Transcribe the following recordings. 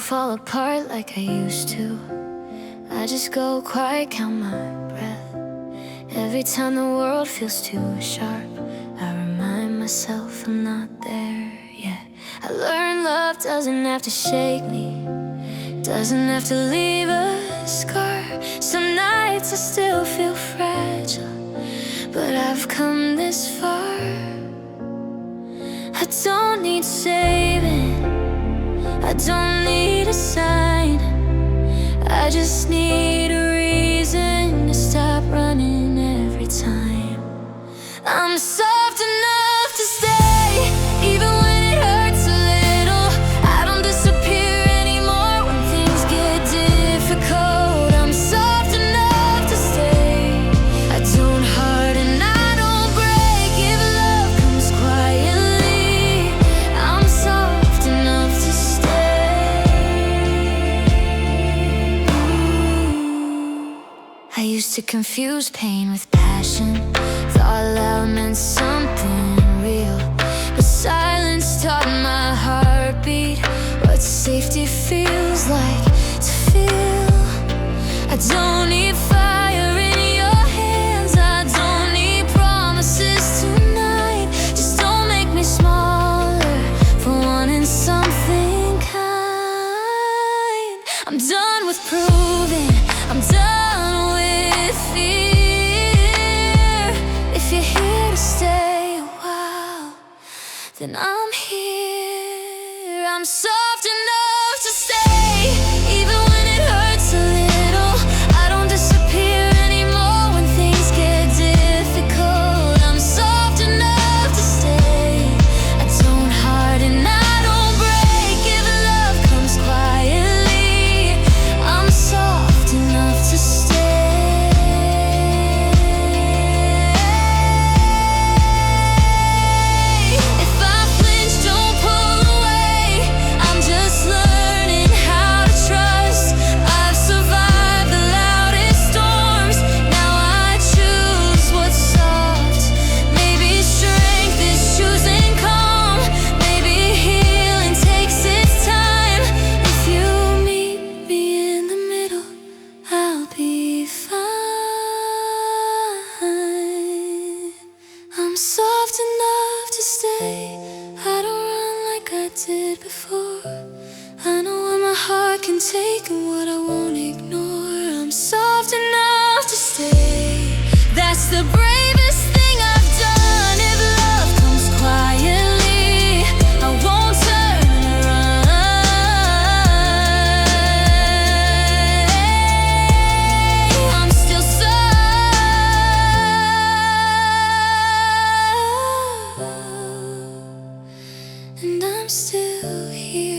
fall apart like I used to. I just go quiet, count my breath. Every time the world feels too sharp, I remind myself I'm not there yet. I learned love doesn't have to shake me, doesn't have to leave a scar. Some nights I still feel fragile, but I've come this far. I don't need saving, I don't need a sign. I just need a reason to stop running every time. I'm soft enough to stay, even when it hurts a little. I don't disappear anymore when things get difficult. I'm soft enough to stay. I don't harden, I don't break. If love comes quietly, I'm soft enough to stay. I used to confuse pain with passion, thought loud meant something real, but silence taught my heartbeat what safety feels like to feel. I don't need fire in your hands, I don't need promises tonight. Just don't make me smaller for wanting something kind. I'm done with proving, I'm done with fear. If you're here to stay a while, then I'm here. I'm soft enough to stay, even when it hurts a little. I don't disappear anymore when things get difficult. I'm soft enough to stay. I don't harden, I don't break. If love comes quietly, I'm soft enough to stay. If I flinch, don't pull away. I'm just learning how to trust. I've survived the loudest storms, now I choose what's soft. Maybe strength is choosing calm, maybe healing takes its time. If you meet me in the middle, I'll be fine. I'm soft enough to stay. I don't run like I did before. I know what my heart can take and what I won't ignore. I'm soft enough to stay. That's the bravest thing I've done. If love comes quietly, I won't turn around. I'm still soft, and I'm still here.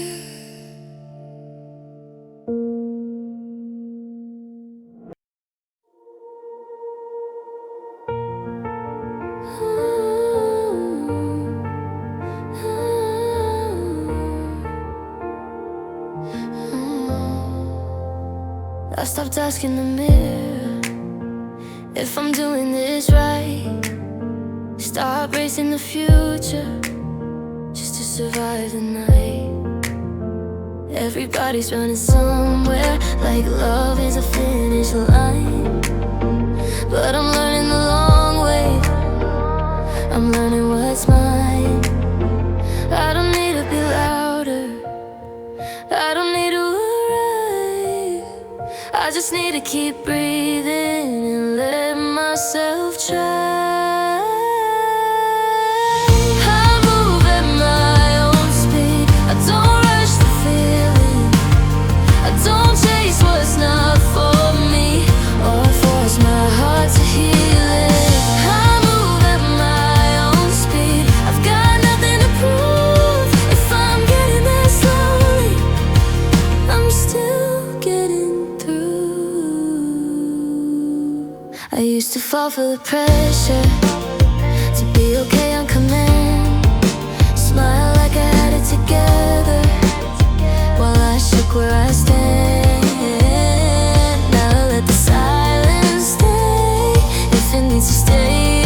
I stopped asking the mirror if I'm doing this right. Stop racing the future just to survive the night. Everybody's running somewhere, like love is a finish line. But I'm learning the long way, I'm learning what's mine. I don't need to be louder, I don't need to arrive. I just need to keep breathing and let myself try. I move at my own speed, I don't rush the feeling. I don't chase what's not for me or force my heart to heal it. I move at my own speed, I've got nothing to prove. If I'm getting there slowly, I'm still getting through. I used to fall for the pressure to be okay on command, smile like I had it together while I shook where I stand. Now I let the silence stay if it needs to stay a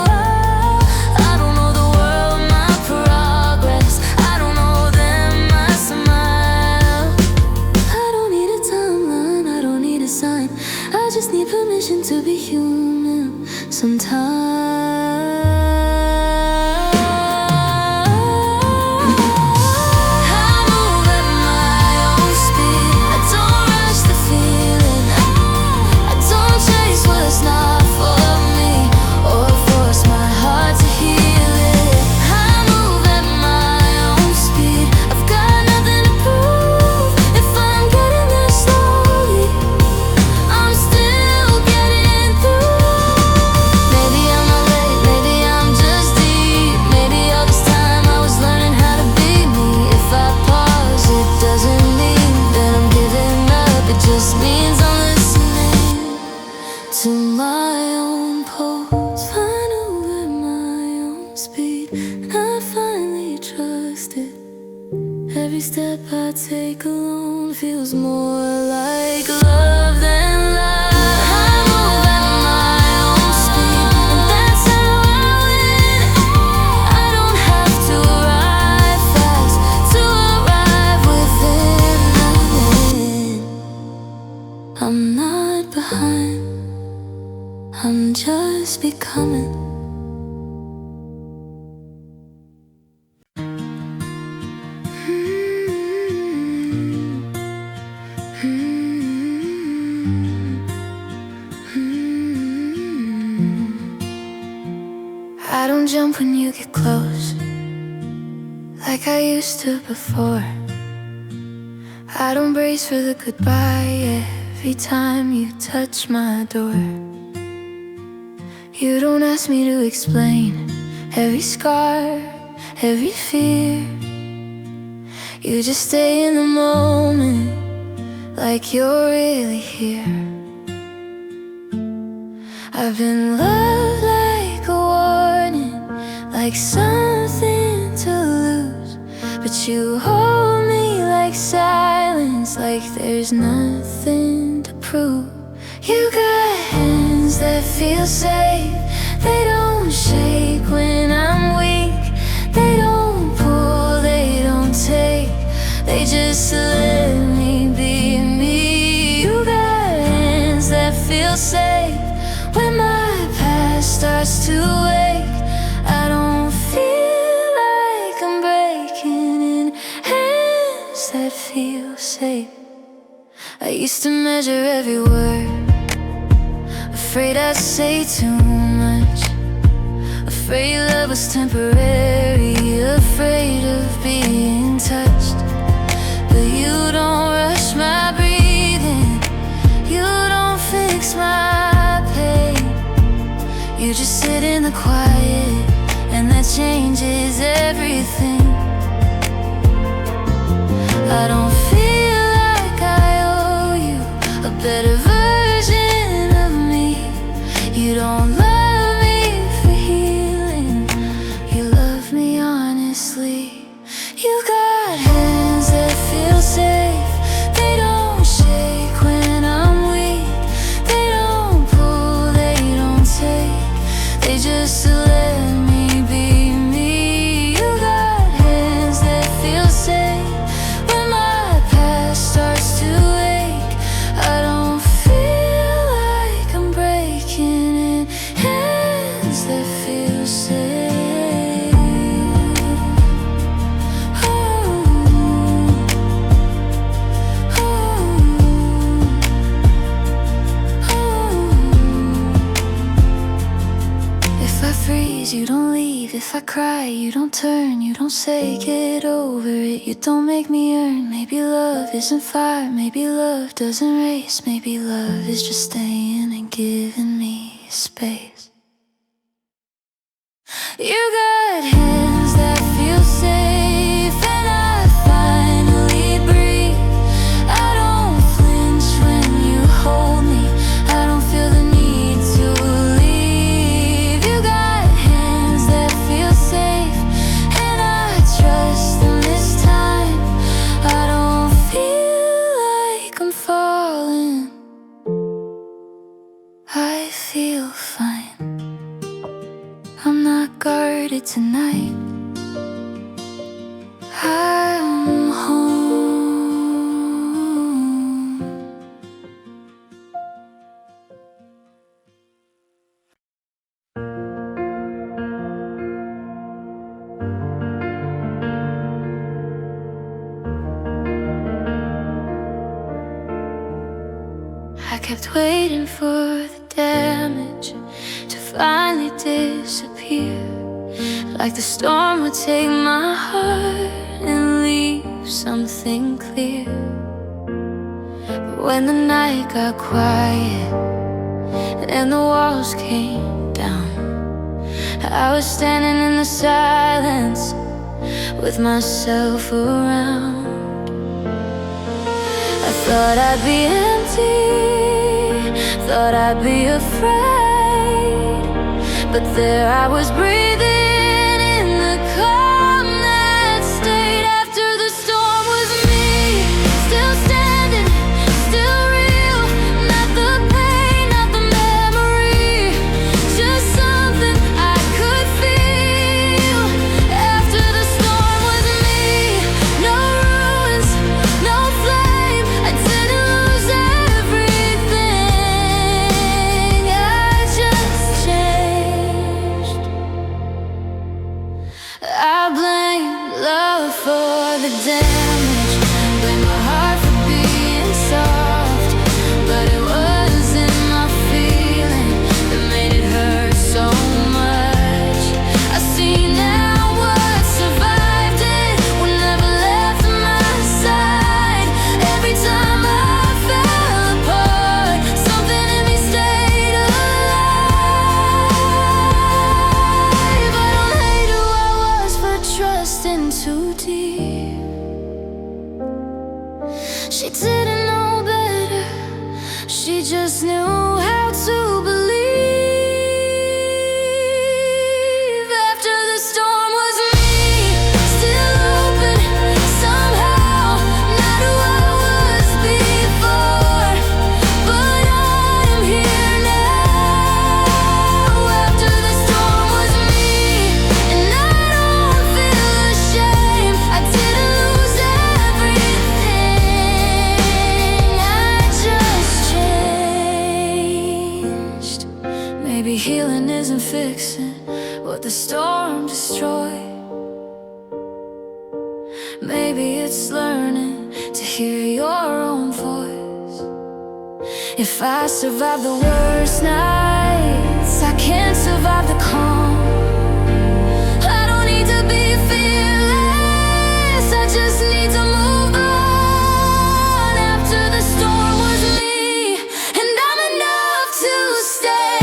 while. I don't know the world, my progress, I don't know them, my smile. wishing to be human sometimes. To my own pulse, flying over my own speed. I finally trust it. Every step I take alone feels more like love than life. I move at my own speed, and that's how I win. I don't have to arrive fast to arrive within. I'm not behind, I'm just becoming. I don't jump when you get close like I used to before. I don't brace for the goodbye every time you touch my door. You don't ask me to explain every scar, every fear. You just stay in the moment like you're really here. I've been loved like a warning, like something to lose, but you hold me like silence, like there's nothing to prove. You got hands that feel safe, they don't shake when I'm weak. They don't pull, they don't take, they just let me be me. You got hands that feel safe when my past starts to wake. I don't feel like I'm breaking in. Hands that feel safe. I used to measure every word, afraid I'd say too much, afraid love was temporary, afraid of being touched. But you don't rush my breathing, you don't fix my pain. You just sit in the quiet, and that changes everything. I don't feel like I owe you a better version of me. You don't love me for healing, you love me honestly. You got hands that feel safe, they don't shake when I'm weak. They don't pull, they don't take, they just let me be me. You got hands that feel safe when my past starts to wake. I don't feel like I'm breaking in. Hands that feel safe. If I freeze, you don't leave. If I cry, you don't turn. You don't say get over it, you don't make me earn. Maybe love isn't fire, maybe love doesn't race. Maybe love is just staying and giving me space. You got hands that feel safe, and I finally breathe. I don't flinch when you hold me, I don't feel the need to leave. You got hands that feel safe, and I trust them this time. I don't feel like I'm falling, I feel fine. I'm not guarded tonight, I'm home. I kept waiting for the damage to finally disappear, like the storm would take my heart and leave something clear. But when the night got quiet and the walls came down, I was standing in the silence with myself around. I thought I'd be empty, thought I'd be afraid, but there I was breathing in the calm that stayed. After the storm was me, still standing, still real. Not the pain, not the memory, just something I could feel. After the storm was me, no ruins, no flame. I didn't lose everything, I just changed. I blame love for the damage, blame my heart for being soft, but it wasn't my feeling that made it hurt so much. I see now what survived it will never left my side. Every time I fell apart, something in me stayed alive. I don't hate who I was for trusting too deep. She didn't know better, she just knew how to believe. After the storm was me, still open somehow. Not who I was before, but I'm here now. After the storm was me, and I don't feel ashamed. I didn't lose everything, I just changed. Maybe healing isn't fixing what the storm destroyed. Maybe it's learning to hear your own voice. If I survive the worst nights, I can't survive the calm. I don't need to be fearless, I just need to move on. After the storm was me, and I'm enough to stay.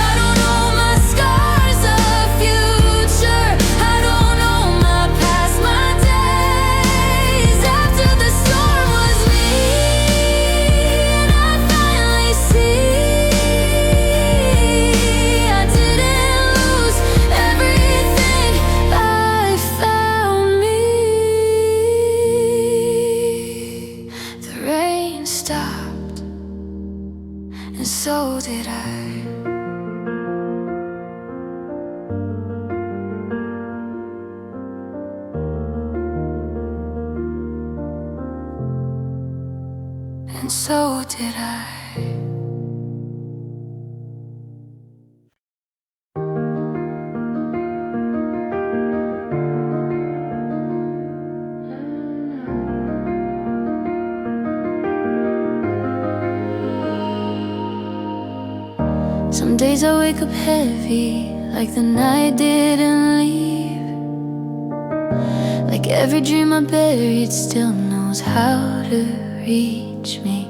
I don't know my scars of future, I don't know my past, my days. After the storm was me, and I finally see I didn't lose everything, I found me. The rain stopped, and so did I. And so did I. Some days I wake up heavy, like the night didn't leave. Like every dream I buried still knows how to reach me.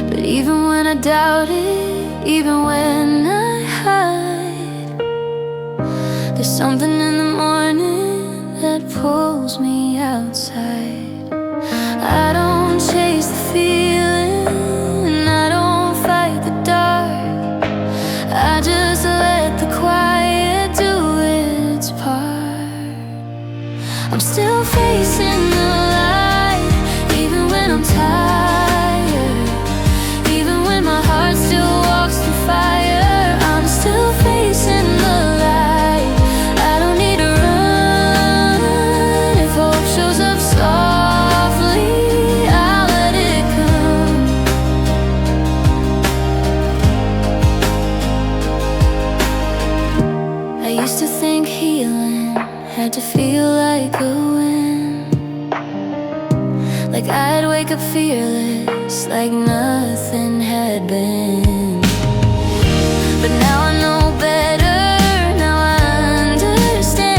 But even when I doubt it, even when I hide, there's something in the morning that pulls me outside. I don't chase the feeling, I don't fight the dark, I just let the quiet do its part. I'm still facing the light, even when I'm tired, even when my heart still walks through fire. I'm still facing the light, I don't need to run if hope shows up soft. fearless, like nothing had been. But now I know better, now I understand.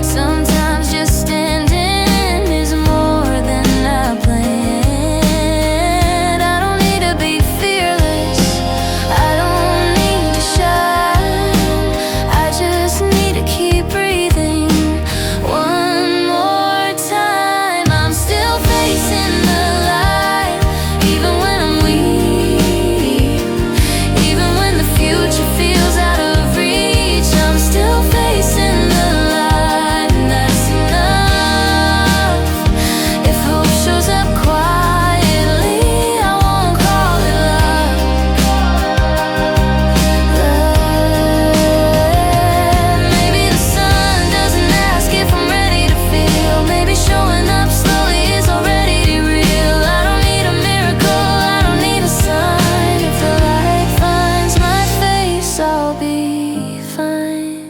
Sometimes just standing is more than I planned. I don't need to be fearless, I don't need to shine. I just need to keep breathing one more time. I'm still facing the light, even when I'm weak, even when the future feels out of reach. I'm still facing the light, and that's enough. If hope shows up quietly, I won't call it love. Maybe the sun doesn't ask if I'm ready to feel. Maybe showing up slowly is already real. I don't need a miracle, I don't need a sign. If the light finds my face, I'll be fine.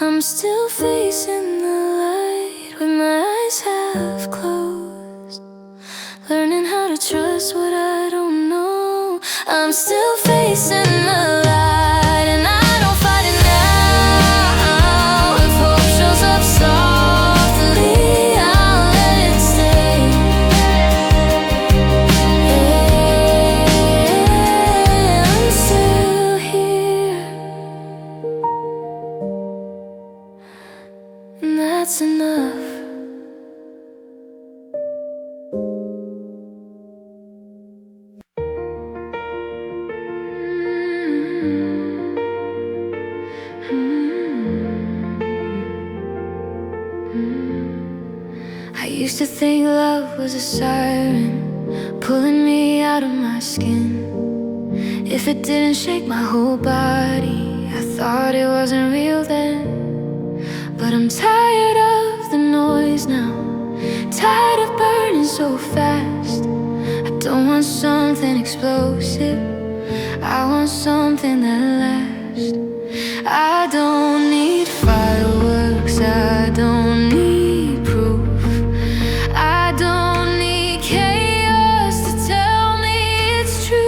I'm still facing the light with my eyes half closed, learning how to trust what I don't know. I'm still facing the light, and I don't fight it now. If hope shows up softly, I'll let it stay. I'm still here, and that's enough. I used to think love was a siren, pulling me out of my skin. If it didn't shake my whole body, I thought it wasn't real then. But I'm tired of the noise now, tired of burning so fast. I don't want something explosive, I want something that lasts. I don't need fireworks, I don't need proof. I don't need chaos to tell me it's true.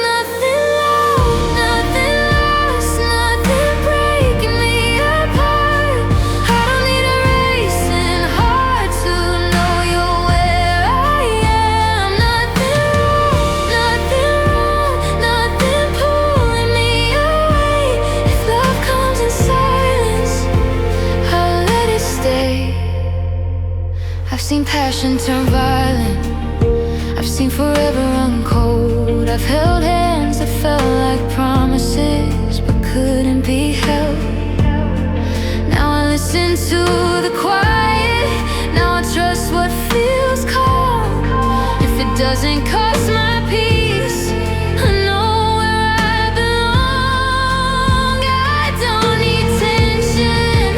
Nothing loud, nothing lost, nothing breaking me apart. I don't need a racing heart to know you're where I am. Nothing wrong, nothing pulling me away. If love comes in silence, I'll let it stay. I've seen passion turn violent, I've seen forever run cold. I've held hands that felt like promises but couldn't be held. Now I listen to the quiet, now I trust what feels calm. If it doesn't cost my peace, I know where I belong. I don't need tension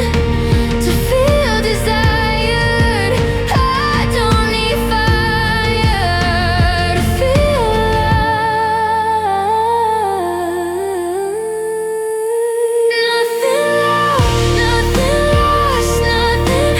to feel desired, I don't need fire to feel alive. Nothing loud, nothing lost, nothing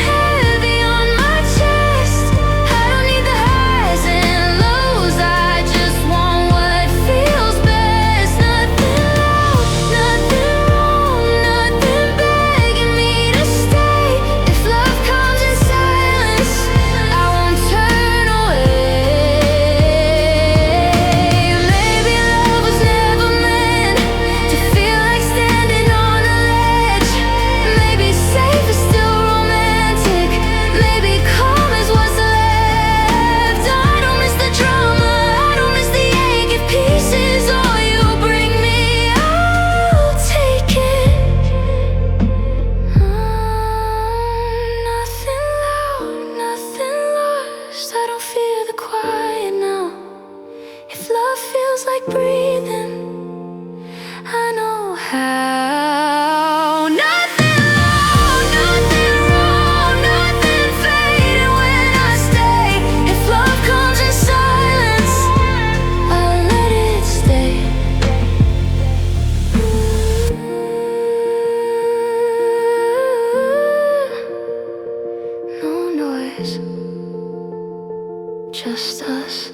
just us.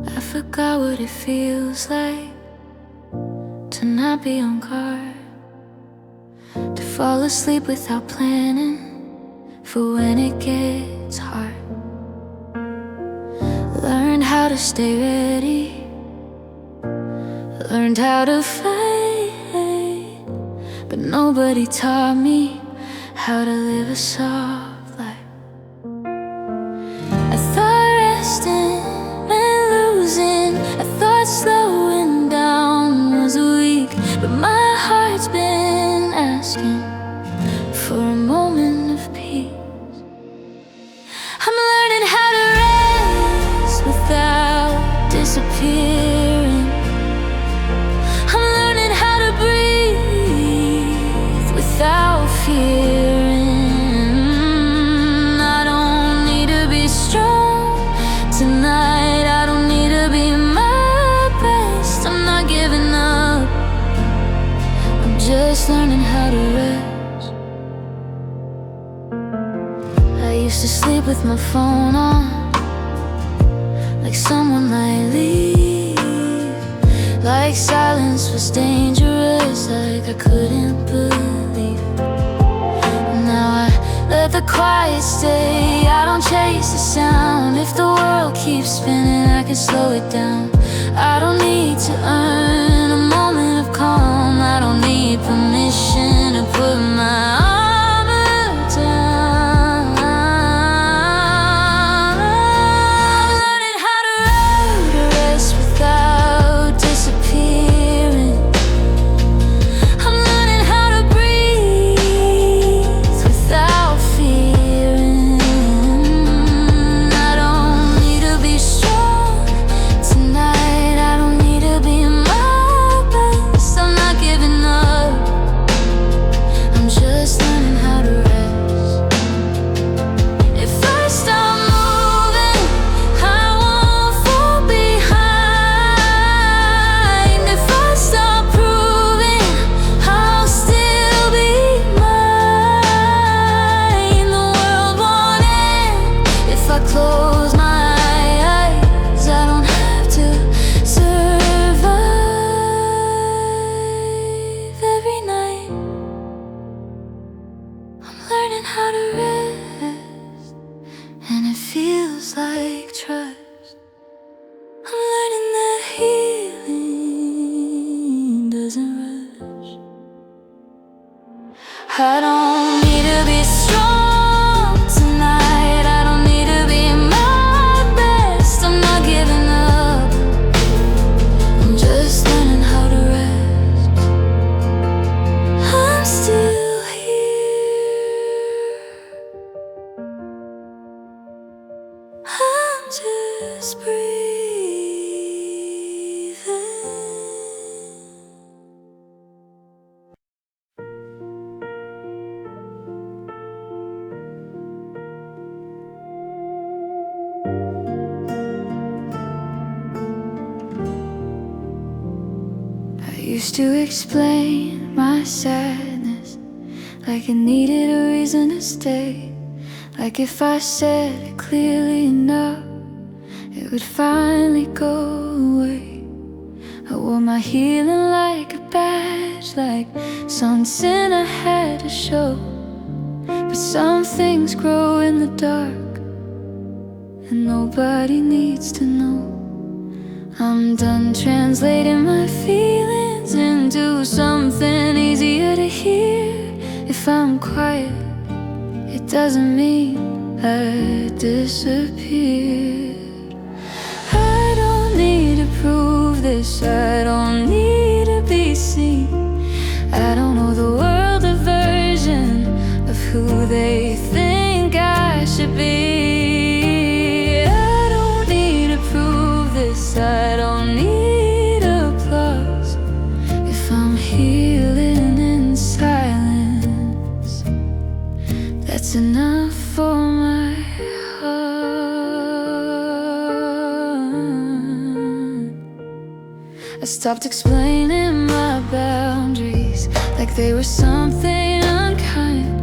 I forgot what it feels like to not be on guard, to fall asleep without planning for when it gets hard. Learned how to stay ready, learned how to fight, but nobody taught me how to live a soft life. I thought resting meant losing, I thought slowing down was weak, but my heart's been asking for a moment of peace. I'm learning how to rest without disappearing. I'm learning how to breathe without fearing. I don't need to be strong tonight, I don't need to be my best. I'm not giving up, I'm just learning how to rest. I used to sleep with my phone on, like someone might leave, like silence was dangerous, like I couldn't believe. Now I let the quiet stay, I don't chase the sound. If the world keeps spinning, I can slow it down. I don't need to earn a moment of calm, I don't need permission to put my armor down. I'm learning how to rest without disappearing. I'm learning how to breathe without fearing. I don't need to be strong tonight, I don't need to be my best. I'm not giving up, I'm just learning how to rest. If I stop moving, I won't fall behind. If I stop proving, I'll still be mine. The world won't end if I close my eyes. I don't have to survive every night. I'm learning how to rest, and it feels like trust. I'm learning that healing doesn't rush. I don't need to be strong tonight, I don't need to be my best. I'm not giving up, I'm just learning how to rest. I'm still here, I'm just breathing. I used to explain my sadness like it needed a reason to stay. Like if I said it clearly enough, it would finally go away. I wore my healing like a badge, like something I had to show. But some things grow in the dark, and nobody needs to know. I'm done translating my feelings into something easier to hear. If I'm quiet, it doesn't mean I disappeared. I don't need to prove this, I don't need to be seen. I don't know the world a version of who they think I should be. I don't need to prove this, I don't need applause. If I'm healing in silence, that's enough for my heart. I stopped explaining my boundaries like they were something unkind.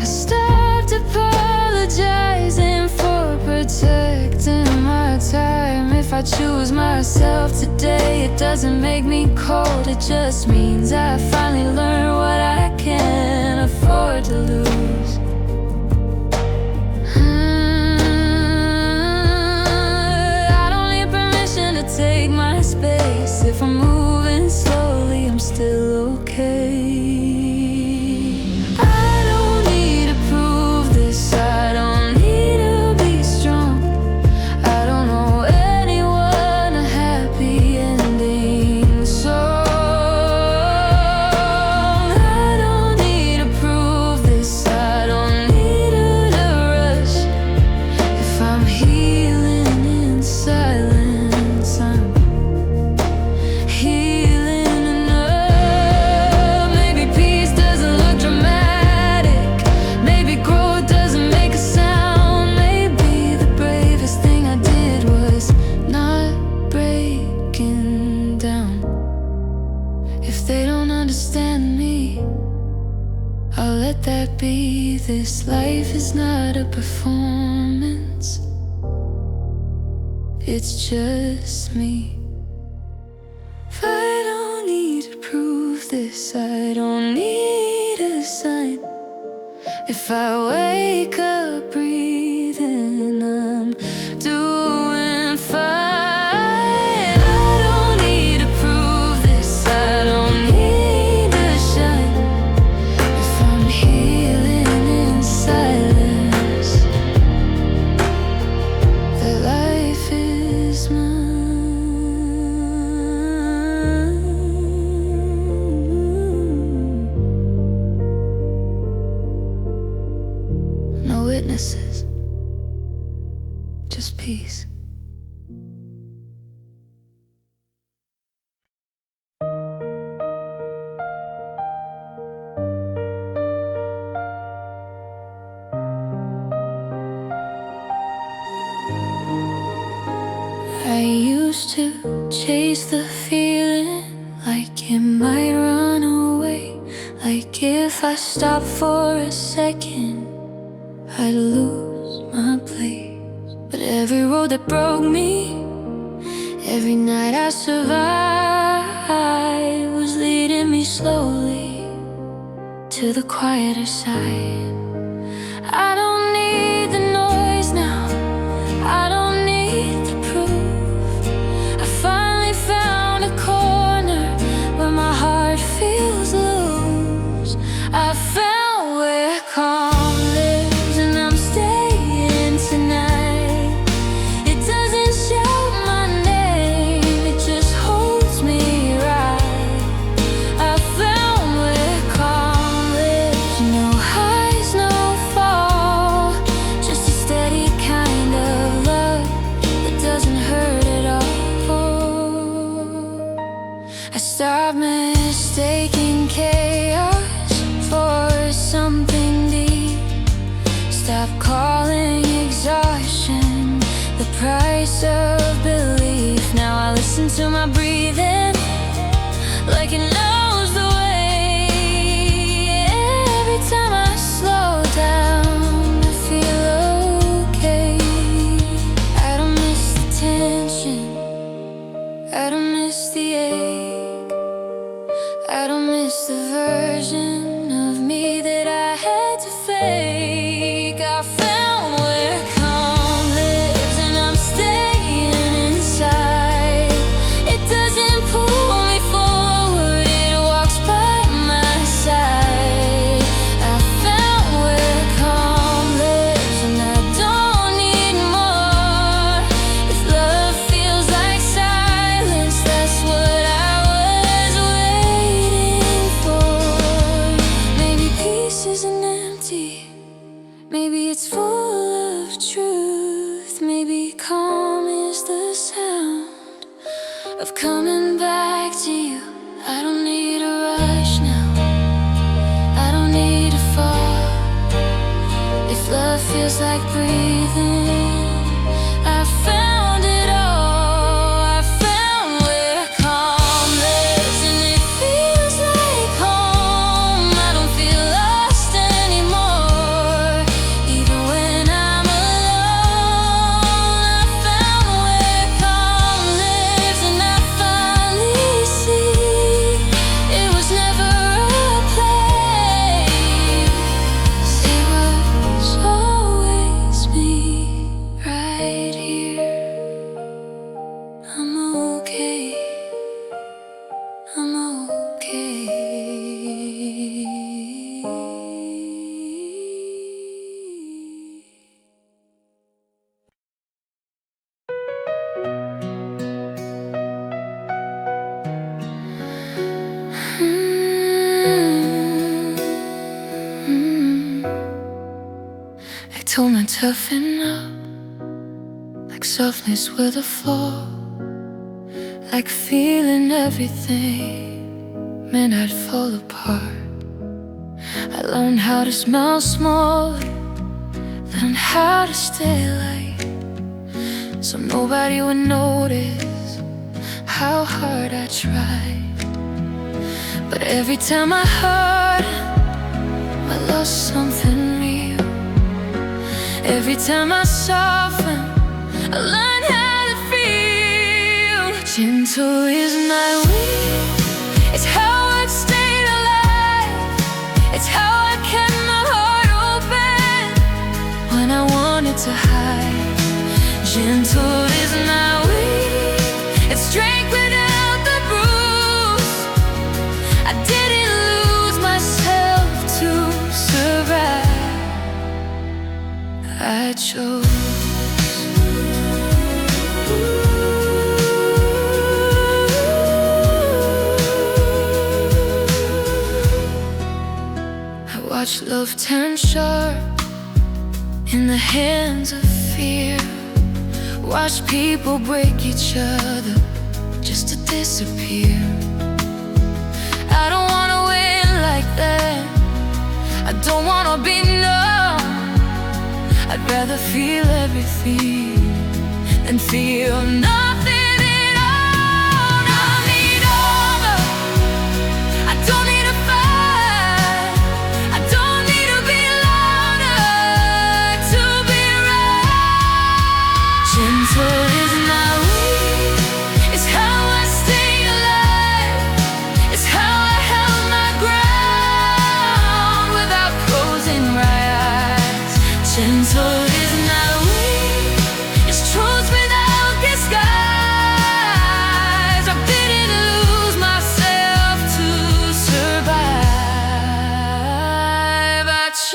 I stopped apologizing for protecting my time. If I choose myself today, it doesn't make me cold. It just means I finally learned what I can't afford to lose. I don't need permission to take my space. If I'm moving slowly, I'm still okay. I don't need to prove this. I don't need to be strong. I don't know anyone a happy ending song. I don't need to prove this. I don't need to rush. If I'm healing in silence, I'm healing enough. Maybe peace doesn't look dramatic. Maybe growth doesn't make a sound. Maybe the bravest thing I did was not breaking down. If they don't understand me, I'll let that be. This life is not a performance, it's just me. I don't need to prove this. I don't need a sign. If I wake up breathing, I'm doing fine. I don't need to prove this. I don't need to shine. If I'm healing in silence, the life is mine. No witnesses, just peace. I used to chase the feeling like it might run away. Like if I stopped for a second, I'd lose my place. But every road that broke me, every night I survived, was leading me slowly to the quieter side. I don't need the noise now. I don't need the proof. I finally found a corner where my heart feels loose. I found where calm lives, and I'm staying tonight. It doesn't shout my name, it just holds me right. I found where calm lives. No highs, no fall, just a steady kind of love that doesn't hurt at all. I stopped mistaking chaos for something deep. Stop calling exhaustion the price of belief. Now I listen to my breathing like it knows the way. Every time I slow down, I feel okay. I don't miss the tension, I don't miss the ache. I don't miss the version of me that I had to fake. I found where calm lives, and I'm staying inside. It doesn't pull me forward, it walks by my side. I found where calm lives, and I don't need more. If love feels like silence, that's what I was waiting for. Maybe peace isn't empty, maybe it's full of truth. Maybe calm is the sound of coming back to you. I don't need a rush now, I don't need to fall. If love feels like breathing, I found it all. I found where calm toughen up, like softness with a fall, like feeling everything meant I'd fall apart. I learned how to smile small, learned how to stay light, so nobody would notice how hard I tried. But every time I hurt, I lost something real. Every time I soften, I learn how to feel. Gentle is my wind, it's how I've stayed alive. It's how I kept my heart open when I wanted to hide. Gentle is my wind, it's strength without the bruise. I didn't lose myself to survive, I chose. Watch love turn sharp in the hands of fear. Watch people break each other just to disappear. I don't wanna win like that, I don't wanna be numb. I'd rather feel everything than feel nothing at all. I need armor, I don't need a fight, I don't need to be louder to be right. Gentle is my wind, it's how I stay alive. It's how I held my ground without closing my eyes. Gentle is my wind, it's truth without disguise. I didn't lose myself to survive, I chose.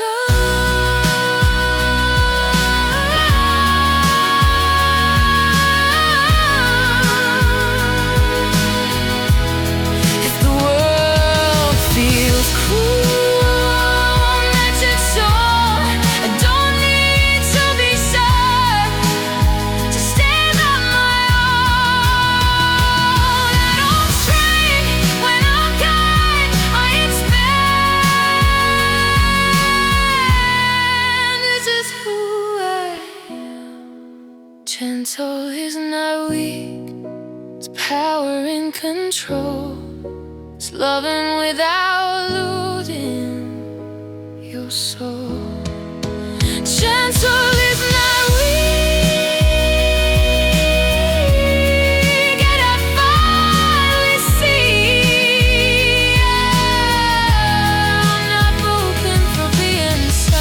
If the world feels cruel, let it show. I don't need to be sure to stand on my own. I don't shrink when I'm kind, I expand. This is who I am. Gentle is not weak, it's power in control. It's loving without losing your soul. Gentle is not weak, and I finally see I'm not broken for being soft.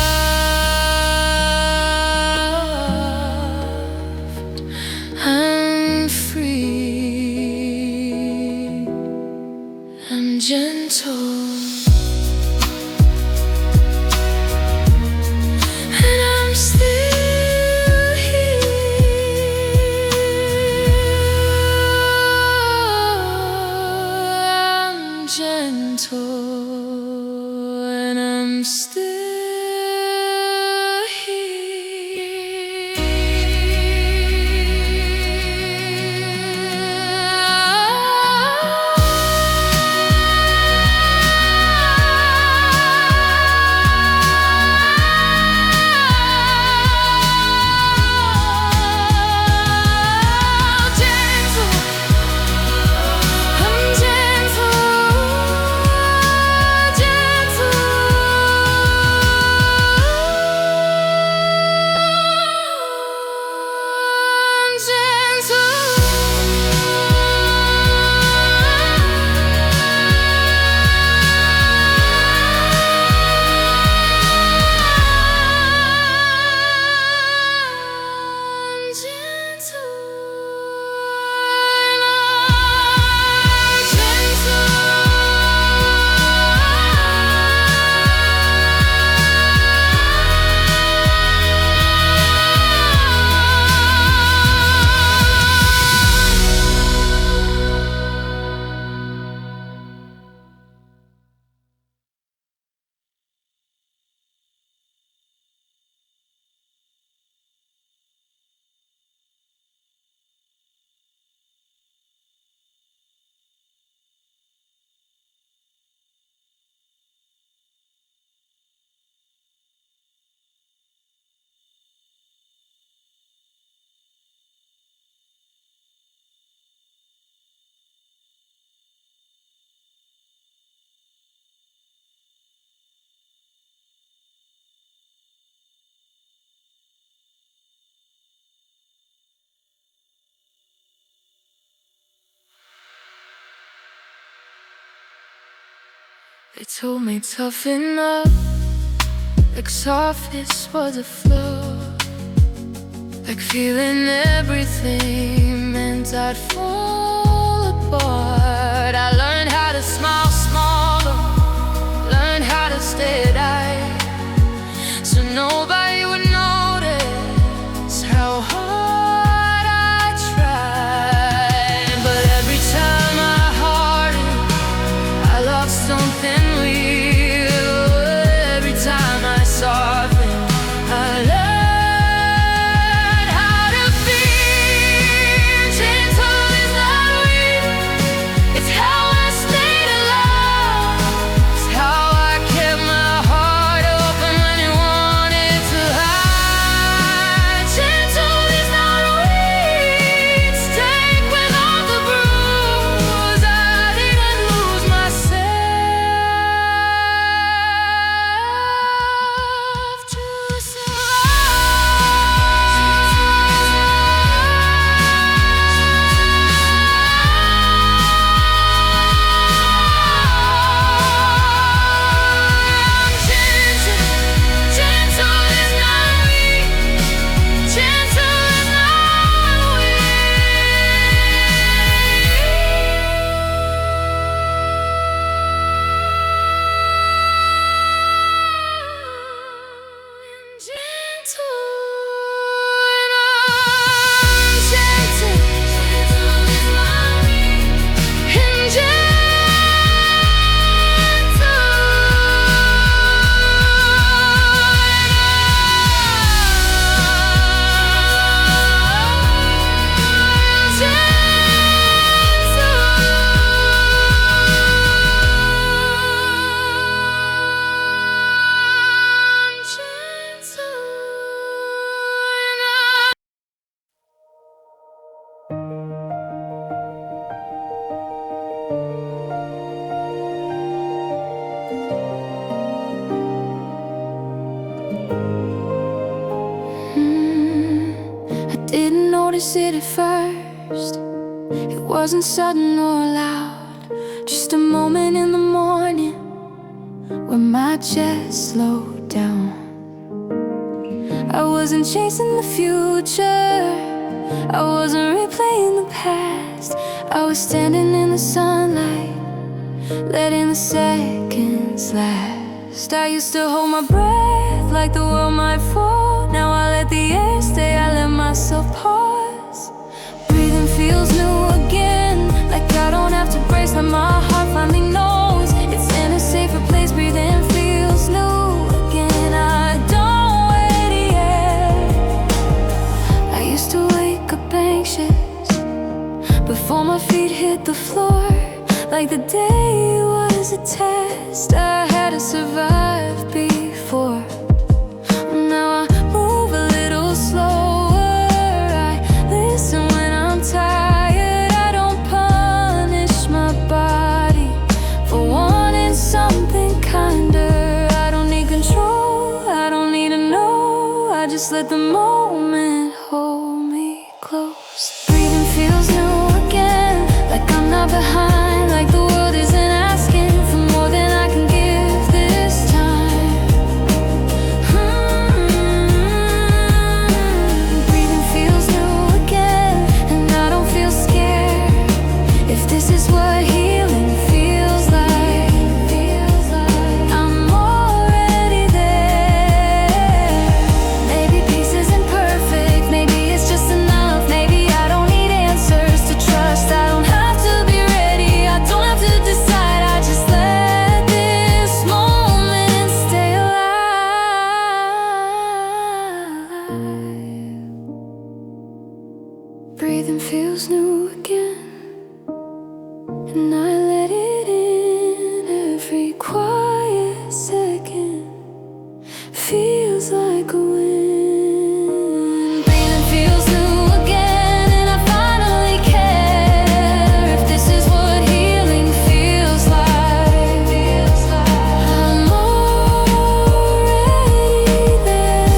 I'm free, I'm gentle, and I'm still They told me toughen up, like softest was a flaw, like feeling everything meant I'd fall apart. I learned how to smile smaller, learned how to stay tight, so nobody would notice how hard I tried. But every time I hardened, I lost something real. Every time I softened, I learned how to be gentle is not weak. It's how I stayed alive. It's how I kept my heart open when it wanted to hide. Gentle is not weak. Stay with all the bruise. I didn't lose myself to Gentle is not weak. Gentle is not I didn't notice it at first. It wasn't sudden or loud, just a moment in the morning where my chest slowed down. I wasn't chasing the future, I wasn't replaying the past. I was standing in the sunlight, letting the seconds last. I used to hold my breath like the world might fall. Now I let the air stay, I let myself pause. Breathing feels new again, like I don't have to brace, like my heart finally knows it's in a safer place. Breathing feels new again, I don't wait yet. I used to wake up anxious before my feet hit the floor, like the day was a test I had to survive before. Now I move a little slower, I listen when I'm tired. I don't punish my body for wanting something kinder. I don't need control, I don't need to know. I just let the moment hold me close. Breathing feels new again, like I'm not behind, like the world isn't asking for more than I can give this time. Breathing feels new again, and I don't feel scared. If this is what healing feels like, I'm already there. Maybe peace isn't perfect, maybe it's just enough. Maybe I don't need answers to trust. I don't have to be ready, I don't have to decide. I just let this moment stay alive. Breathing feels new again, and I let it in. Every quiet second feels like a win. Breathing feels new again, and I finally care. If this is what healing feels like, I'm already there.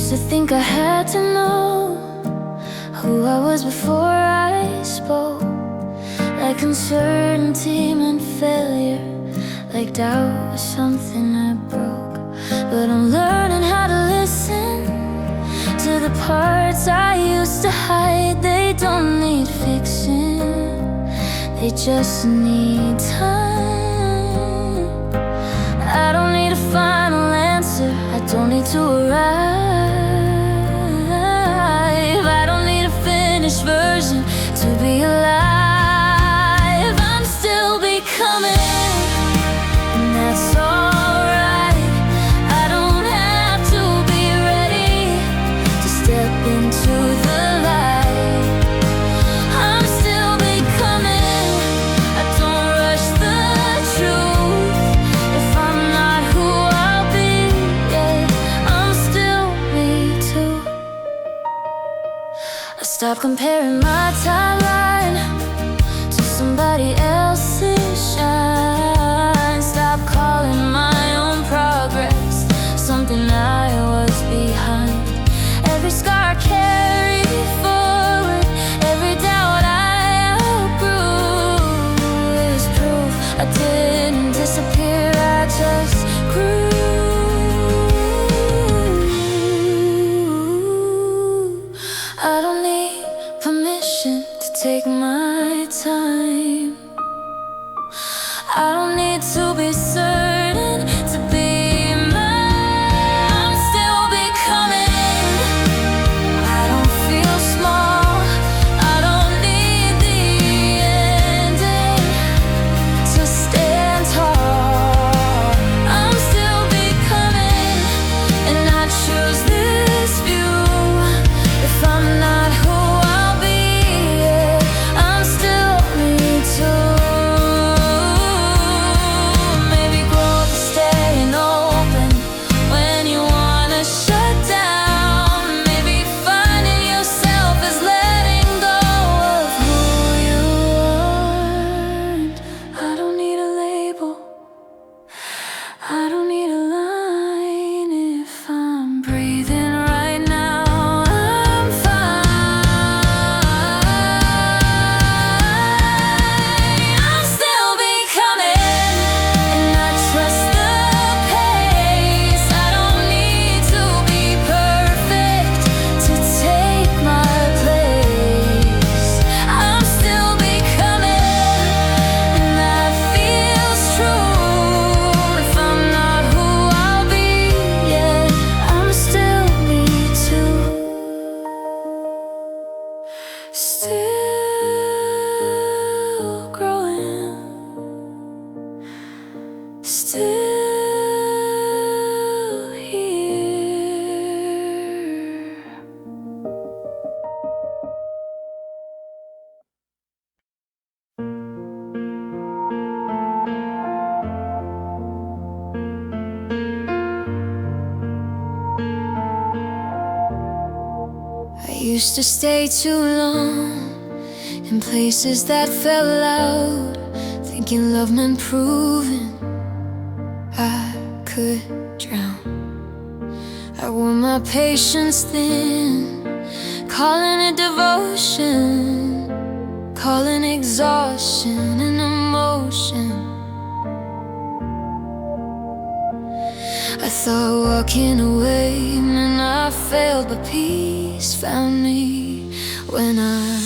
used to think I had to know who I was before I spoke. Like uncertainty meant failure, like doubt was something I broke. But I'm learning how to listen to the parts I used to hide. They don't need fixing, they just need time. I don't need a final answer, I don't need to arrive. I don't need a finished version to be alive. I'm still becoming, and that's alright. I don't have to be ready to step into the light. I'm still becoming, I don't rush the truth. If I'm not who I'll be, yeah, I'm still me too. I stop comparing my timeline to somebody else's shine. Stop calling my own progress something I was behind. Every scar I carry forward, every doubt I outgrew is proof I didn't disappear, I just grew. I don't need permission to take my time. I don't need to be certain to be mine. I'm still becoming, I don't feel small. I don't need the ending to stand tall. I'm still becoming, and I choose this view. If I'm not who I'll be, yeah, I'm still me too. Maybe growth is staying open when you wanna shut down. Maybe finding yourself is letting go of who you aren't. I don't need a label, I don't need a line. If I'm breathing right now, I'm fine. I'm still becoming, and I trust the pace. I don't need to be perfect to take my place. I'm still becoming, and that feels true. If I'm not who I'll be, yeah, I'm still me too. Still growing, still here. I used to stay too long in places that felt loud, thinking love meant proving I could drown. I wore my patience thin, calling it devotion, calling exhaustion an emotion. I thought walking away meant I failed, but peace found me when I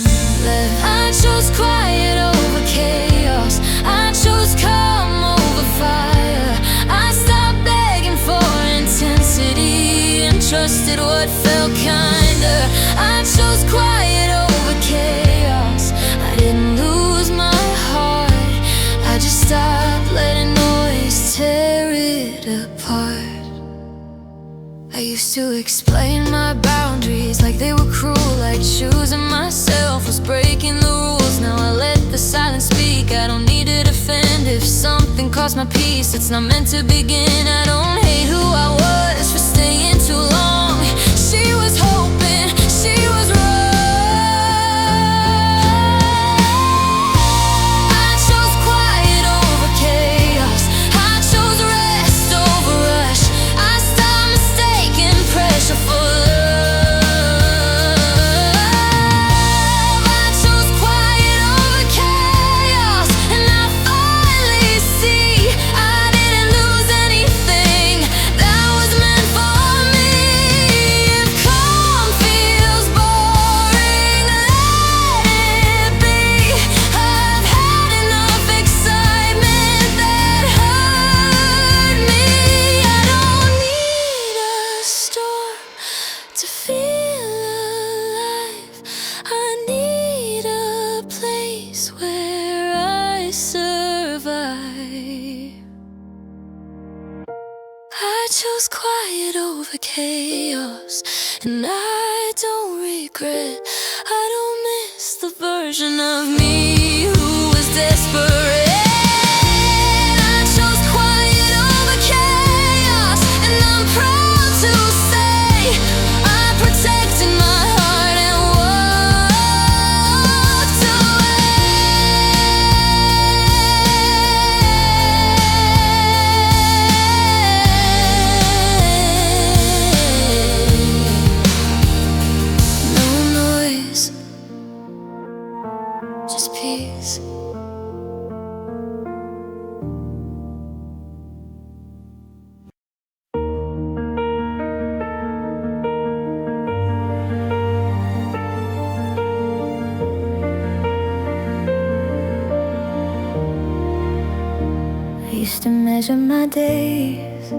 left. I chose quiet over chaos, I chose calm over fire. I stopped begging for intensity and trusted what felt kinder. I chose quiet over chaos, I didn't lose my heart, I just stopped letting noise tear it apart. I used to explain my boundaries like they were cruel, like choosing myself was breaking the rules. Now I let the silence speak, I don't need to defend. If something cost my peace, it's not meant to begin. I don't hate who I was for staying too long. She was hoping, she was wrong. I chose quiet over chaos, I chose rest over rush. I stopped mistaking pressure for love. chose quiet over chaos, and I don't regret. I don't miss the version of me who was desperate. I chose quiet over chaos, and I'm proud to say I protected my heart and walked away. No noise, just peace. I used to measure my days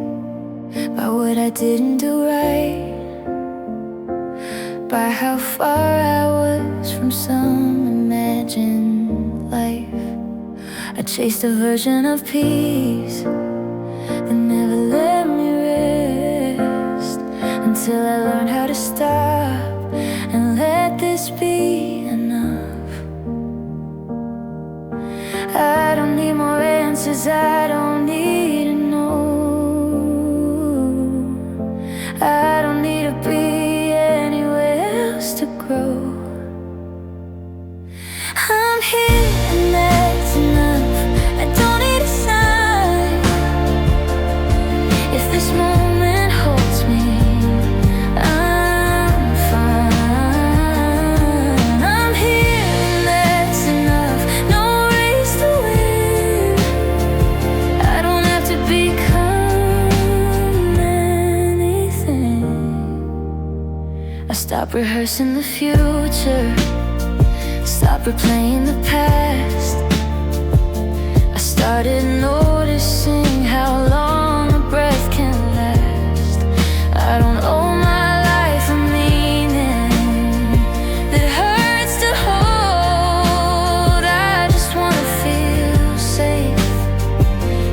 by what I didn't do right, by how far I was from some imagined life. I chased a version of peace that never let me rest, until I learned how to stop and let this be enough. I don't need more answers, I don't need to know. I don't need to be anywhere else to grow. I'm here and that's enough. I don't need a sign. If this moment holds me, I'm fine. I'm here and that's enough. No race to win. I don't have to become anything. I stopped rehearsing the future, stop replaying the past. I started noticing how long a breath can last. I don't owe my life a meaning that hurts to hold. I just wanna feel safe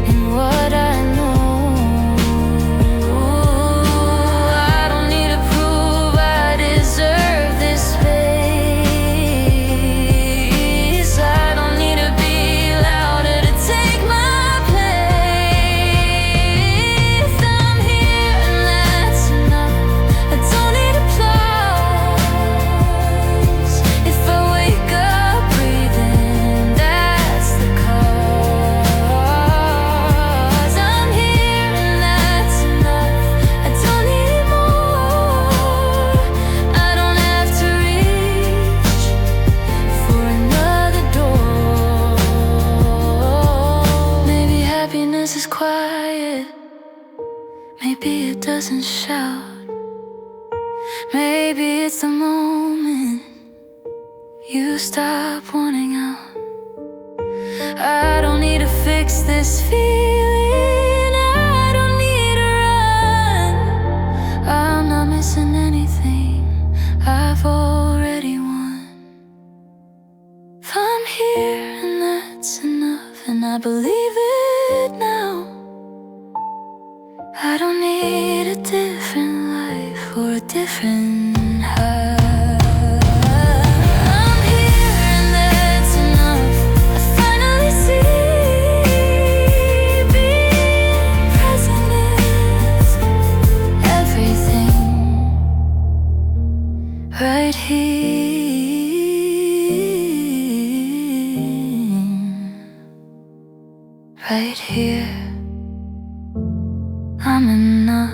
in what I know. I don't need to prove I deserve this space. I don't need to be louder to take my place. I'm here and that's enough. I don't need applause. If I wake up breathing, that's the cause. I'm here and that's enough. I don't need more. I don't have to reach for another door. Maybe happiness is quiet, maybe it doesn't shout. Maybe it's the moment you stop wanting out. I don't need to fix this feeling, I don't need to run. I'm not missing anything, I've already won. I'm here and that's enough, and I believe it now. I don't need a different life or a different high. I'm here and that's enough. I finally see being present is everything. Right here, right here. I'm enough.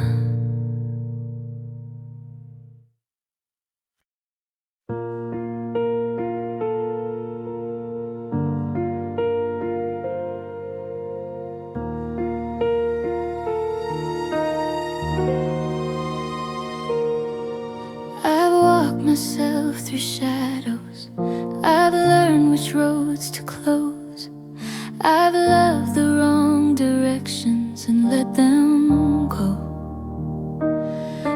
I've walked myself through shadows. I've learned which roads to close. I've loved the wrong directions and let them go.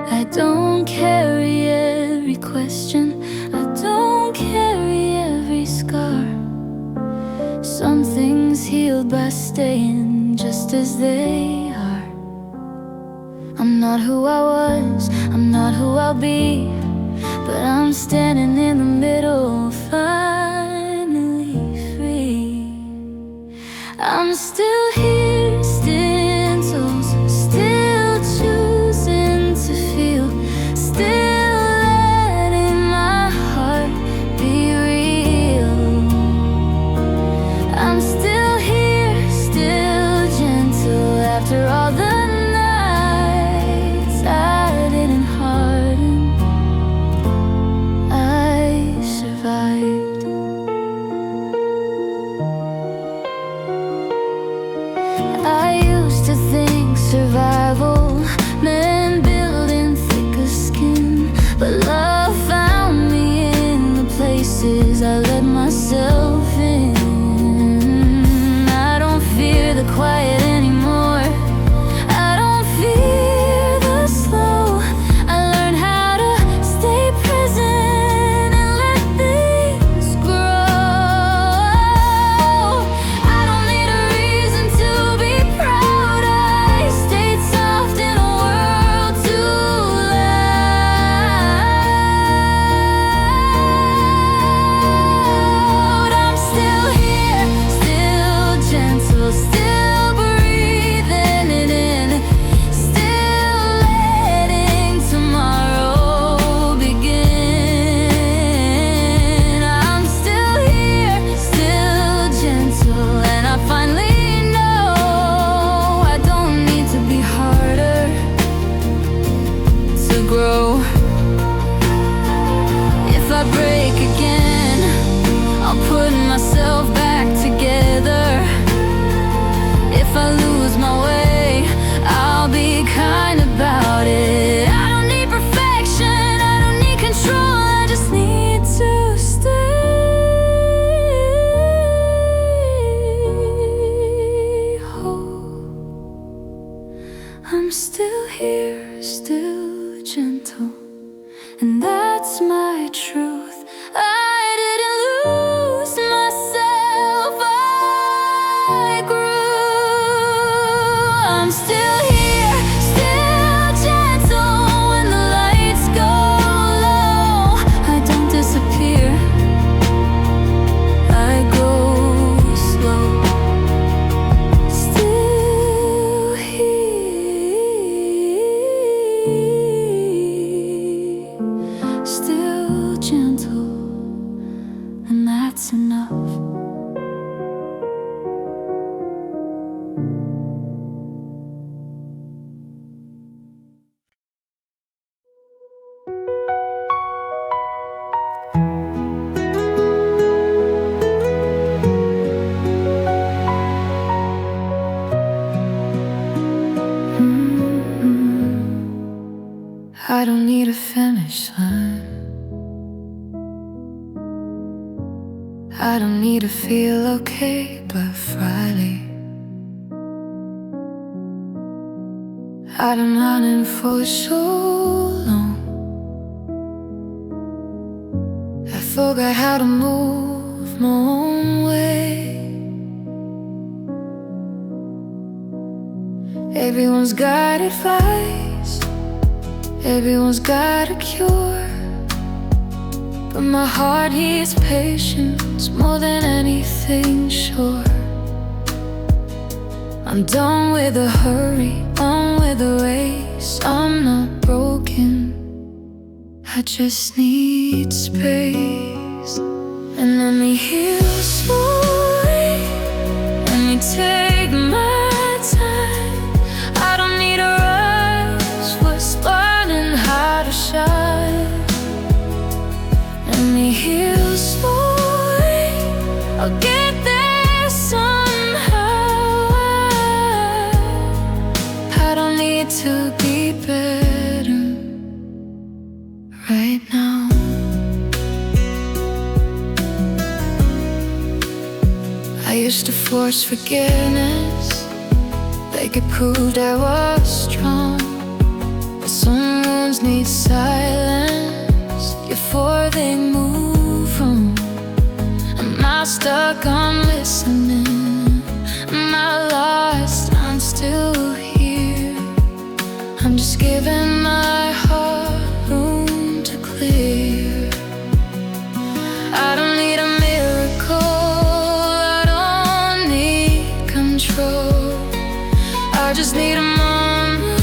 I don't carry every question, I don't carry every scar. Some things healed by staying just as they are. I'm not who I was, I'm not who I'll be, but I'm standing in the middle, finally free. I'm still here, still choosing to feel, still letting my heart be real. I'm still here, still gentle after all the nights I didn't harden. I survived. I used to think survival meant building thicker skin, but love found me in the places I let myself in. I don't fear the quiet anymore, I don't fear the slow. I learned how to stay present and let things grow. I don't need a reason to be proud, I stayed soft in a world too loud. I'm still here, still gentle, still breathing it in, still letting tomorrow begin. I'm still here, still gentle, and I finally know I don't need to be harder to grow. If I break again, I'll put myself back together. If I lose my way, I'll be kind about it. I don't need perfection, I don't need control, I just need to stay whole. I'm still here, still gentle, and that's my truth. I didn't lose myself, I grew. I'm still here, still gentle when the lights go low. I don't disappear, I go slow. Still here, still gentle, and that's enough. I don't need a finish line, I don't need to feel okay Black Friday. I've been running for so long, I forgot how to move my own way. Everyone's got advice, everyone's got a cure, but my heart needs patience more than anything, sure. I'm done with the hurry, on with the race. I'm not broken, I just need space. And let me heal slowly, let me take my time. I don't need a rush, what's learning how to shine. Let me heal slowly, I'll get there somehow. I don't need to be better right now. I used to force forgiveness, like it proved I was strong. But some wounds need silence before they move on. Am I stuck on listening? Am I lost? I'm still here, I'm just I just need a moment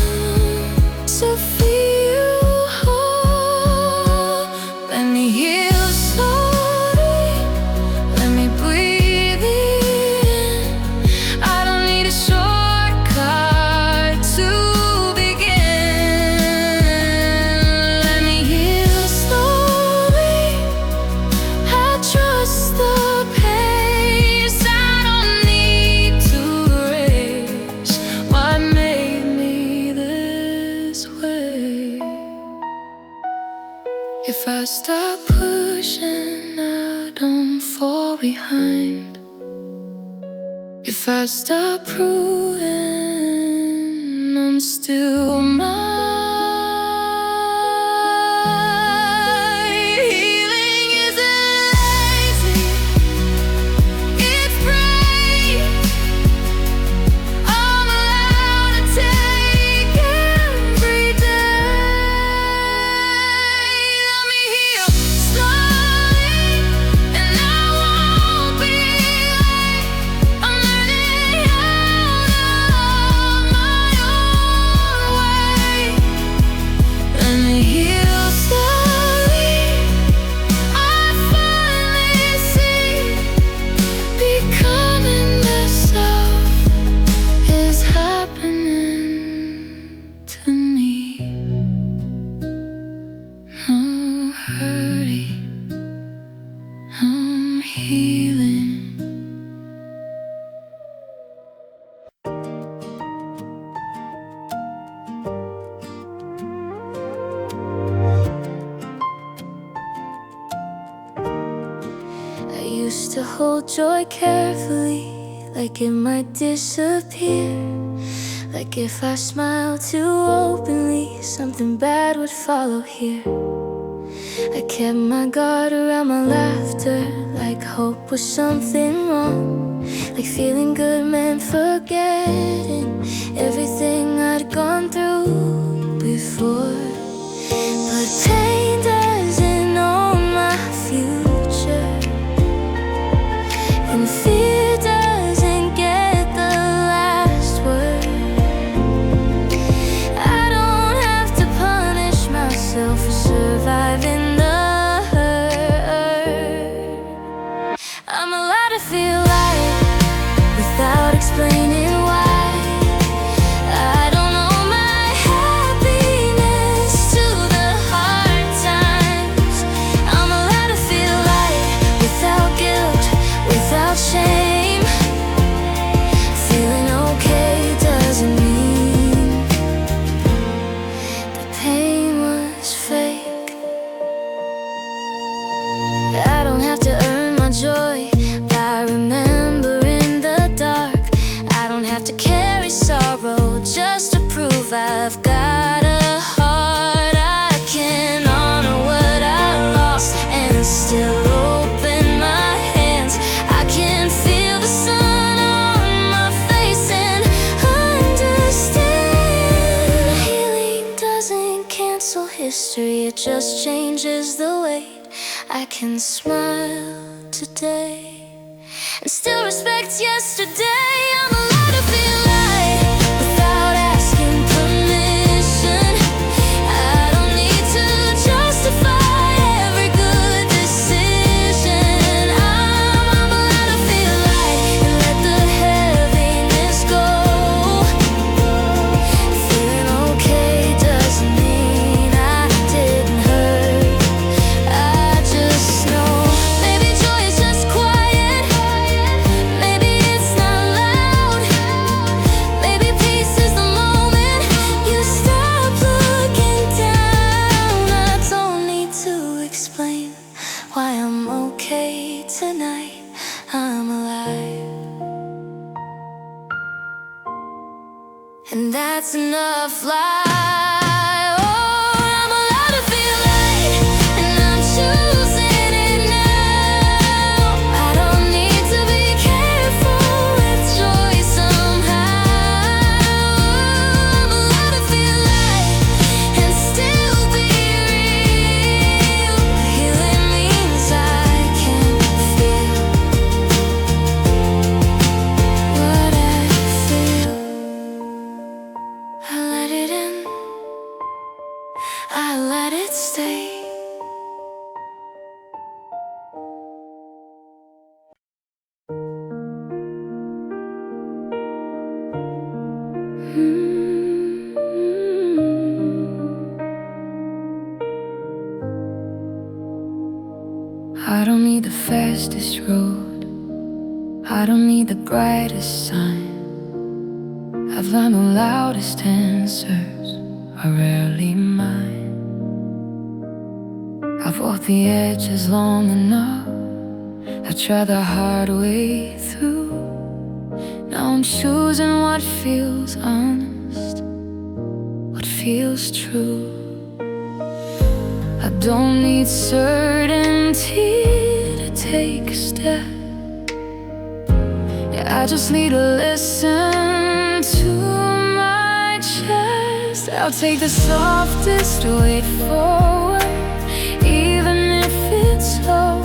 to feel whole. Let me heal slowly, let me breathe in. I don't need a shortcut to begin. Let me heal slowly, I trust the pace. I don't need to erase what made me this way. If I stop pushing, I don't fall behind. If I stop proving, I'm still mine. Healing isn't lazy, it's brave. I'm allowed to take every day. Let me heal slowly, and I won't be late. I'm learning how to love my own way. Let me heal slowly, I finally see becoming myself is happening to me. No hurting, I'm healing. I used to hold joy carefully, like it might disappear. Like if I smiled too openly, something bad would follow here. I kept my guard around my laughter, like hope was something wrong. Like feeling good meant forgetting everything I'd gone through before. But pain doesn't own my future, and fear doesn't get the last word. I don't have to punish myself for surviving the hurt. I'm allowed to feel light without explaining why. I don't owe my happiness to the hard times. I'm allowed to feel light without guilt, without shame. Feeling okay doesn't mean the pain was fake. I don't have to earn my joy by remembering the dark. I don't have to carry sorrow just to prove I've got a heart. I can honor what I lost and still open my hands. I can feel the sun on my face and understand. Healing doesn't cancel history, it just changes the way I can smile today and still respect yesterday. I'm allowed to feel light without asking permission. I don't need to justify every good decision. I'm allowed to feel light and let the heaviness go. Feeling okay doesn't mean I didn't hurt. I just know maybe joy is just quiet. Maybe it's not loud. Maybe peace is the moment you stop looking down. I don't need to explain why I'm okay tonight. I'm alive, and that's enough light. Oh, I'm allowed to feel light, and I'm choosing it now. I don't need to be careful with joy somehow. I'm allowed to feel light and still be real. Healing means I can feel what I feel. I don't need the fastest road, I don't need the brightest sign. I've learned the loudest answers are rarely mine. I've walked the edges long enough, I tried the hard way through. Now I'm choosing what feels honest, what feels true. I don't need certainty to take a step. Yeah, I just need to listen to my chest. I'll take the softest way forward, even if it's slow.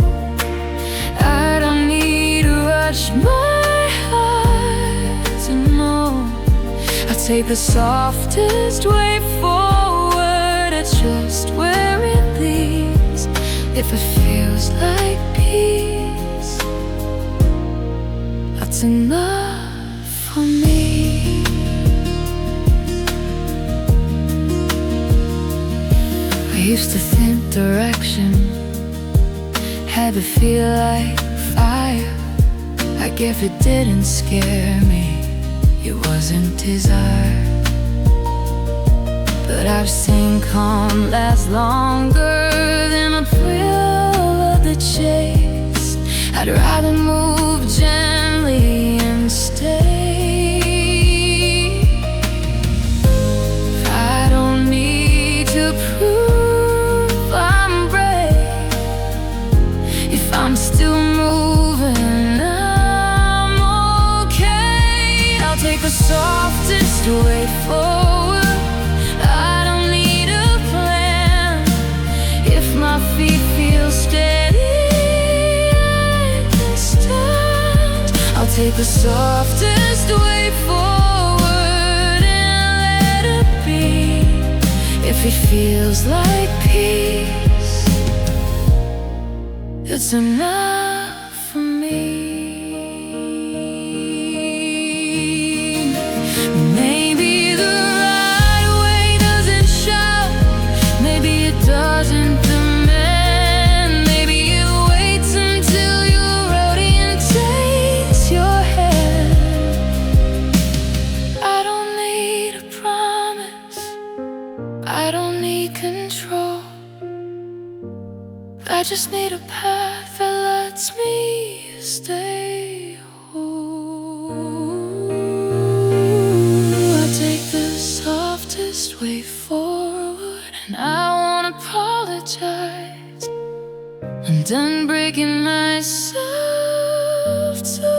I don't need to rush my heart to know. I'll take the softest way forward, it's just where it leads. If it feels like peace, that's enough for me. I used to think direction had to feel like fire. I guess it didn't scare me, it wasn't desire. But I've seen calm last longer than a thrill of the chase. I'd rather move gently and stay. I don't need to prove I'm brave. If I'm still moving, I'm okay. I'll take the softest way forward. I don't need a plan. If my feet feel steady, I can stand. I'll take the softest way forward and let it be. If it feels like peace, it's enough for me. Maybe the right way doesn't shout, maybe it doesn't demand. Maybe it waits until you're ready and takes your hand. I don't need a promise, I don't need control. I just need a path that lets me stay whole. I take the softest way forward, and I won't apologize. I'm done breaking myself to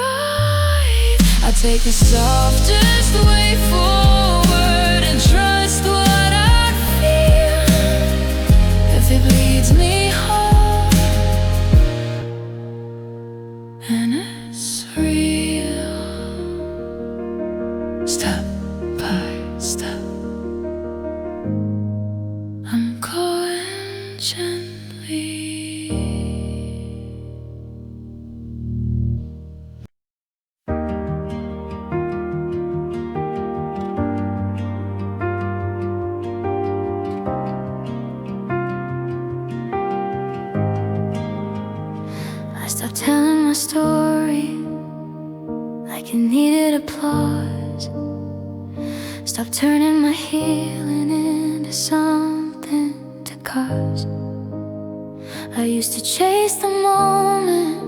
right. I take the softest way forward and trust what I feel. If it leads me home and it's real, step by step, I'm going gently. I stopped telling my story like it needed applause. Stop turning my healing into something to cause. I used to chase the moment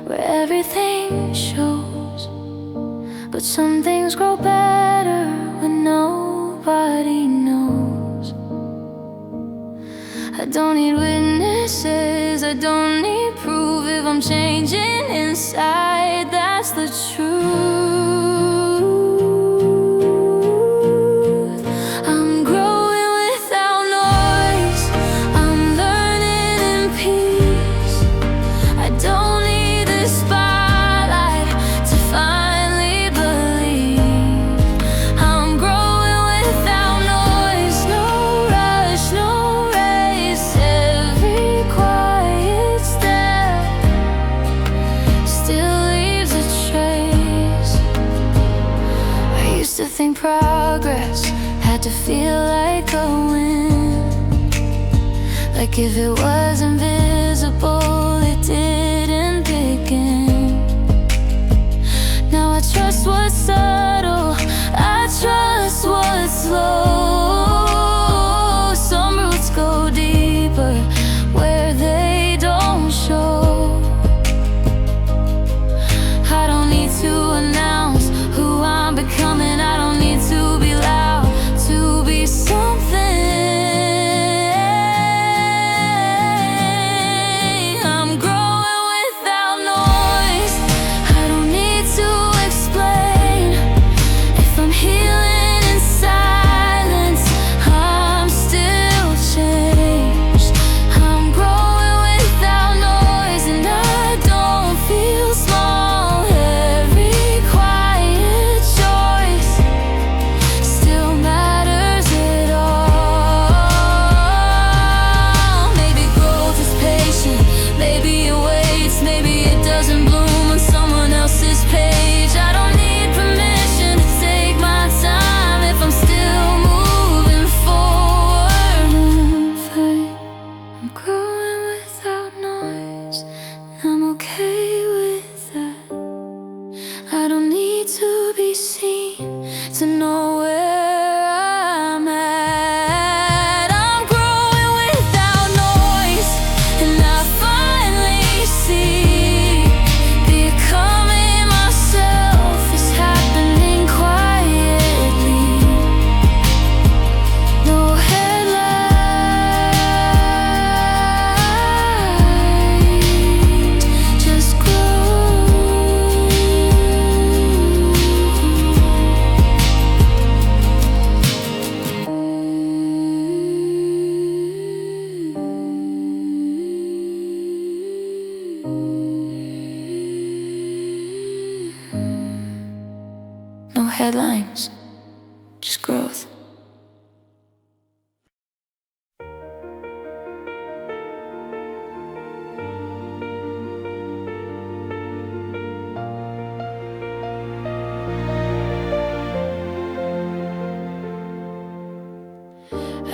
where everything shows, but some things grow better when nobody knows. I don't need witnesses, I don't need proof. If I'm changing inside, that's the truth. I'm growing without noise, I'm learning in peace. I don't need the spotlight to finally believe. I'm growing without noise, no rush, no race. Every quiet step still leaves a trace. Used to think progress had to feel like a win, like if it was invisible, it didn't begin. Now I trust what's subtle, I trust what's slow. Some roots go deeper where they don't show. I don't need to announce who I'm becoming. I don't need to be loud to be something. I'm growing without noise. I don't need to explain. If I'm healing in silence, I'm still changed. I'm growing without noise, and I don't feel small. Every quiet choice still matters at all. Maybe growth is patient, maybe it waits, maybe it doesn't bloom on someone else's page. I don't need permission to take my time if I'm still moving forward. I'm growing without noise, I'm okay with that. I don't need to be seen to know where I'm at. I'm growing without noise, and I finally see becoming myself is happening quietly. No headlines, just growth. No headlines, just growth.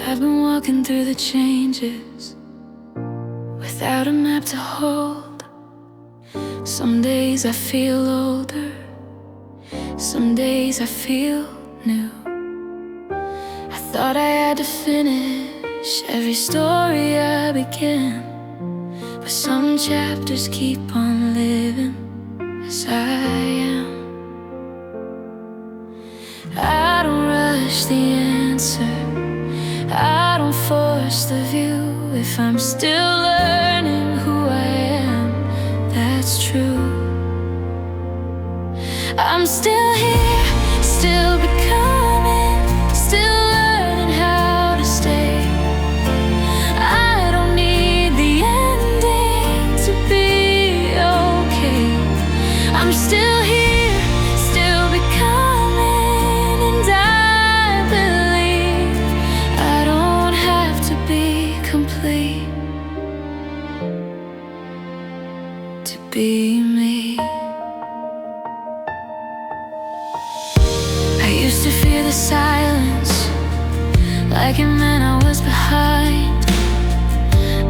I've been walking through the changes without a map to hold. Some days I feel older, some days I feel new. I thought I had to finish every story I began, but some chapters keep on living as I am. I don't rush the answer, I don't force the view. If I'm still learning who I am, that's true. I'm still here, still becoming, still learning how to stay. I don't need the ending to be okay. I'm still here, still becoming, and I believe I don't have to be complete to be me. I used to fear the silence, like it meant I was behind.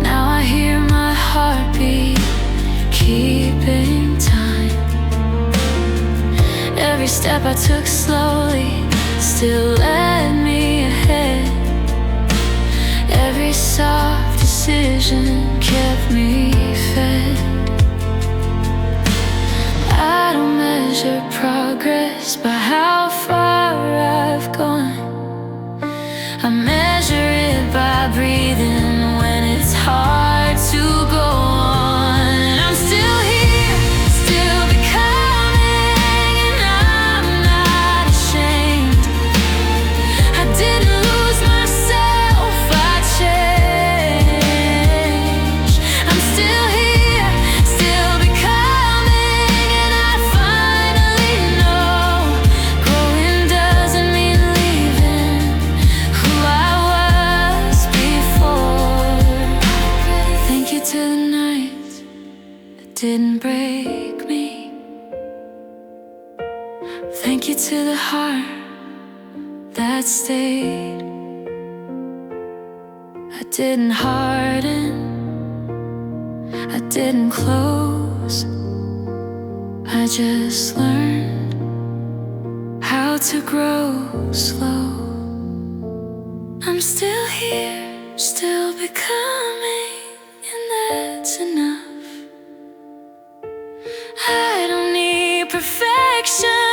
Now I hear my heartbeat keeping time. Every step I took slowly still led me ahead. Every soft decision kept me fed. I don't measure progress by how far I've gone. I measure it by breathing when it's hard to go on. I'm still here, still becoming, and I'm not ashamed. I didn't lose myself, I changed. I'm still here, still becoming, and I finally know growing doesn't mean leaving who I was before. Thank you to the nights that didn't break me. Thank you to the heart that stayed. I didn't harden, I didn't close. I just learned how to grow slow. I'm still here, still becoming, and that's enough. I don't need perfection,